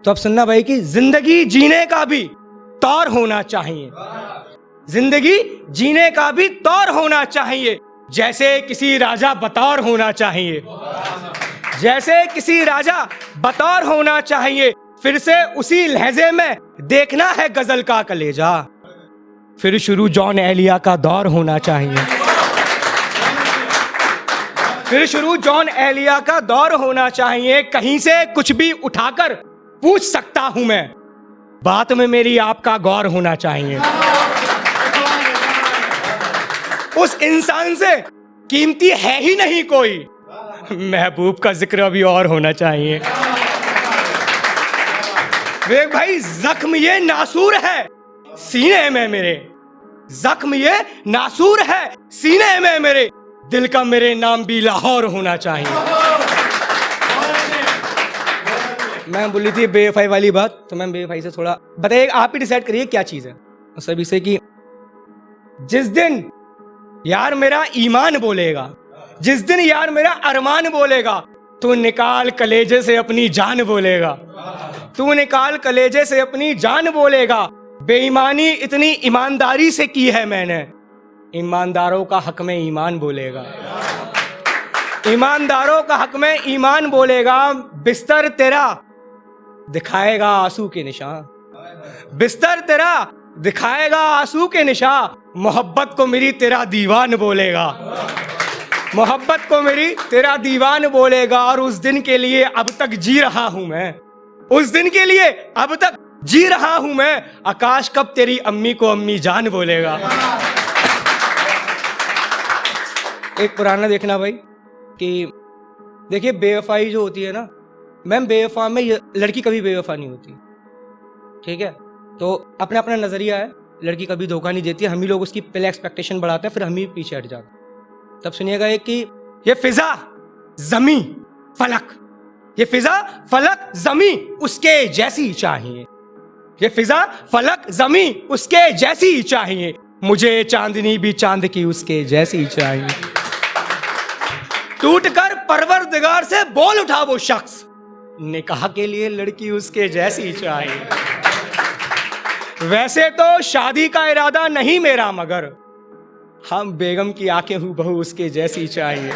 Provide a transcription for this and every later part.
तो अब सुनना भाई कि जिंदगी जीने का भी तौर होना चाहिए, जिंदगी जीने का भी तौर होना चाहिए, जैसे किसी राजा बतौर होना चाहिए, जैसे किसी राजा बतौर होना चाहिए। फिर से उसी लहजे में देखना है गजल का कलेजा, फिर शुरू जॉन एलिया का दौर होना चाहिए, फिर शुरू जॉन एलिया का दौर होना चाहिए। कहीं से कुछ भी उठाकर पूछ सकता हूं मैं, बात में मेरी आपका गौर होना चाहिए। उस इंसान से कीमती है ही नहीं कोई, महबूब का जिक्र अभी और होना चाहिए। देख भाई, जख्म ये नासूर है सीने में मेरे, जख्म ये नासूर है सीने में मेरे, दिल का मेरे नाम भी लाहौर होना चाहिए। मैं बोली थी बेवफाई वाली बात, तो मैं बेवफाई से थोड़ा बताइए, आप ही डिसाइड करिए क्या चीज है सभी से। कि जिस दिन यार मेरा ईमान बोलेगा, जिस दिन यार मेरा अरमान बोलेगा, तू निकाल कलेजे से अपनी जान बोलेगा, तू निकाल कलेजे से अपनी जान बोलेगा। बेईमानी इतनी ईमानदारी से की है मैंने, ईमानदारों का हक में ईमान बोलेगा, ईमानदारों का हक में ईमान बोलेगा। बिस्तर तेरा दिखाएगा आंसू के निशान, बिस्तर तेरा दिखाएगा आंसू के निशान, मोहब्बत को मेरी तेरा दीवान बोलेगा, मोहब्बत को मेरी तेरा दीवान बोलेगा। और उस दिन के लिए अब तक जी रहा हूं मैं, उस दिन के लिए अब तक जी रहा हूं मैं, आकाश कब तेरी अम्मी को अम्मी जान बोलेगा। एक पुराना देखना भाई कि देखिए बेवफाई जो होती है ना मैम, बेवफा में लड़की कभी बेवफा नहीं होती, ठीक है। तो अपना अपना नजरिया है, लड़की कभी धोखा नहीं देती, हम ही लोग उसकी पहले एक्सपेक्टेशन बढ़ाते हैं, फिर हम ही पीछे हट जाते हैं। तब सुनिएगा एक कि ये फिजा जमी फलक, ये फिजा फलक जमी उसके जैसी चाहिए, ये फिजा फलक जमी उसके जैसी चाहिए, मुझे चांदनी भी चांद की उसके जैसी चाहिए। टूटकर परवरदिगार से बोल उठा वो शख्स, निकाह के लिए लड़की उसके जैसी चाहिए। वैसे तो शादी का इरादा नहीं मेरा, मगर हम बेगम की आंखें हूं बहू उसके जैसी चाहिए।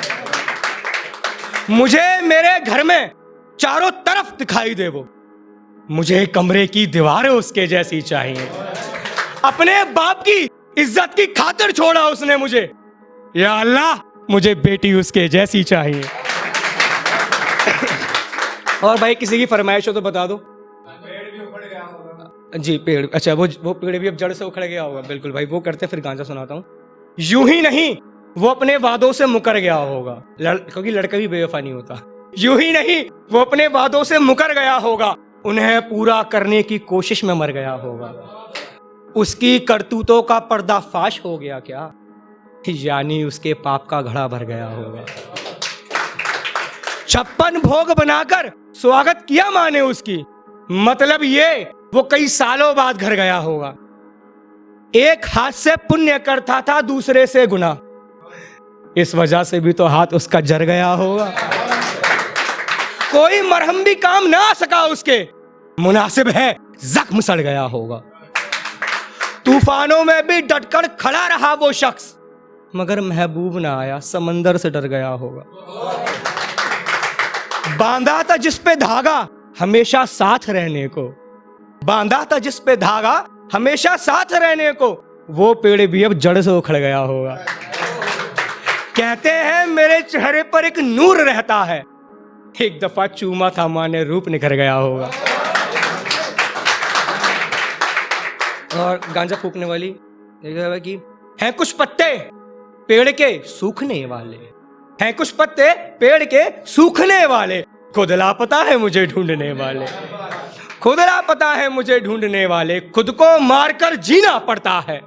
मुझे मेरे घर में चारों तरफ दिखाई दे वो, मुझे कमरे की दीवारें उसके जैसी चाहिए। अपने बाप की इज्जत की खातिर छोड़ा उसने मुझे, या अल्लाह मुझे बेटी उसके जैसी चाहिए। और भाई किसी की फरमाइश हो तो बता दो। जी पेड़, अच्छा वो पेड़ भी अब जड़ से उखड़ गया होगा, बिल्कुल भाई वो करते, फिर गांजा सुनाता हूँ। यूं ही नहीं वो अपने वादों से मुकर गया होगा, क्योंकि लड़का भी बेवफा नहीं होता। यूं ही नहीं वो अपने वादों से मुकर गया होगा, उन्हें पूरा करने की कोशिश में मर गया होगा। उसकी करतूतों का पर्दाफाश हो गया क्या, यानी उसके पाप का घड़ा भर गया होगा। 56 भोग बनाकर स्वागत किया माँ ने उसकी, मतलब ये वो कई सालों बाद घर गया होगा। एक हाथ से पुण्य करता था, दूसरे से गुनाह, इस वजह से भी तो हाथ उसका जर गया होगा। कोई मरहम भी काम ना आ सका उसके, मुनासिब है जख्म सड़ गया होगा। तूफानों में भी डटकर खड़ा रहा वो शख्स, मगर महबूब ना आया, समंदर से डर गया होगा। बांधा था जिस पे धागा हमेशा साथ रहने को, बांधा था जिस पे धागा हमेशा साथ रहने को, वो पेड़ भी अब जड़ से उखड़ गया होगा। कहते हैं मेरे चेहरे पर एक नूर रहता है, एक दफा चूमा था मां ने रूप निखर गया होगा। और गांजा फूकने वाली कि हैं कुछ पत्ते पेड़ के सूखने वाले, हैं कुछ पत्ते पेड़ के सूखने वाले, खुद लापता है मुझे ढूंढने वाले, खुद लापता है मुझे ढूंढने वाले। खुद को मारकर जीना पड़ता है,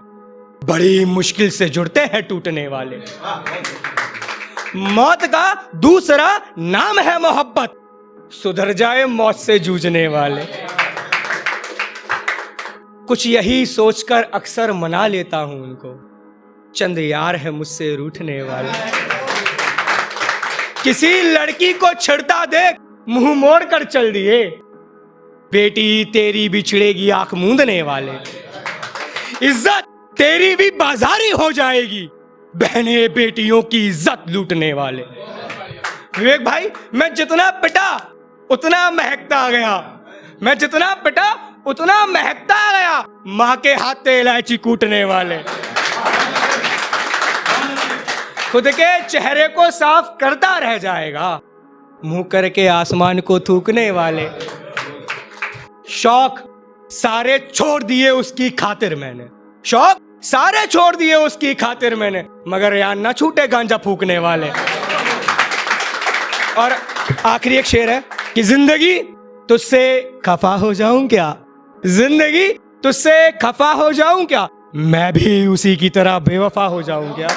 बड़ी मुश्किल से जुड़ते हैं टूटने वाले। मौत का दूसरा नाम है मोहब्बत, सुधर जाए मौत से जूझने वाले। कुछ यही सोचकर अक्सर मना लेता हूं उनको, चंद यार है मुझसे रूठने वाले। किसी लड़की को छिड़ता देख मुंह मोड़ कर चल दिए, बेटी तेरी बिछड़ेगी आंख मूंदने वाले, इज्जत तेरी भी बाजारी हो जाएगी, बहने बेटियों की इज्जत लूटने वाले। विवेक भाई, मैं जितना पिटा उतना महकता गया, मैं जितना पिटा उतना महकता गया, माँ के हाथ से इलायची कूटने वाले। खुद के चेहरे को साफ करता रह जाएगा, मुंह करके आसमान को थूकने वाले। शौक सारे छोड़ दिए उसकी खातिर मैंने, शौक सारे छोड़ दिए उसकी खातिर मैंने, मगर यार ना छूटे गांजा फूकने वाले। और आखिरी एक शेर है कि जिंदगी तुझसे खफा हो जाऊं क्या, जिंदगी तुझसे खफा हो जाऊं क्या, मैं भी उसी की तरह बेवफा हो जाऊं क्या।